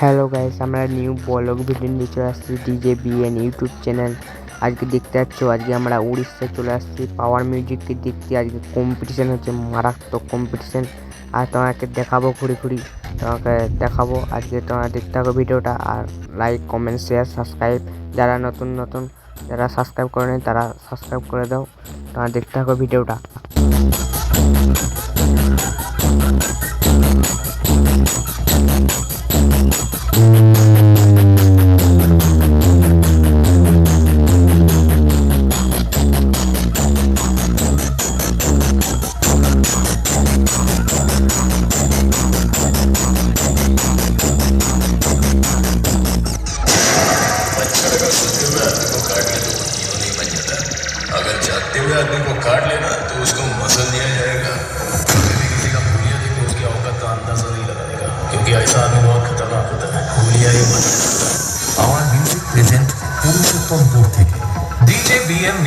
Hello guys, আমরা new blog video নিয়ে চলে আসছি ডিজে বিএন ইউটিউব চ্যানেল। আজকে দেখতে পাচ্ছ, আজকে আমরা উড়িষ্যায় চলে আসছি পাওয়ার মিউজিককে দেখতে। আজকে কম্পিটিশান হচ্ছে, মারাত্মক কম্পিটিশান। আর তোমাকে দেখাবো ঘুরি তোমাকে দেখাবো। আজকে তোমরা দেখতে থাকো ভিডিওটা, আর লাইক কমেন্ট শেয়ার সাবস্ক্রাইব। যারা নতুন যারা সাবস্ক্রাইব করে নেই তারা সাবস্ক্রাইব করে দাও। তোমরা দেখতে থাকো ভিডিওটা। अगर जागते हुए आदमी को काट लेना तो उसको मसल दिया जाएगा। किसी का हुलिया देखो उसकी औकात का अंदाजा नहीं लगाएगा, क्योंकि ऐसा आदमी बहुत खतरनाक होता है। हुलिया ही बना। आवर म्यूजिक प्रेजेंट पुरुषोत्तमपुर থেকে DJ BM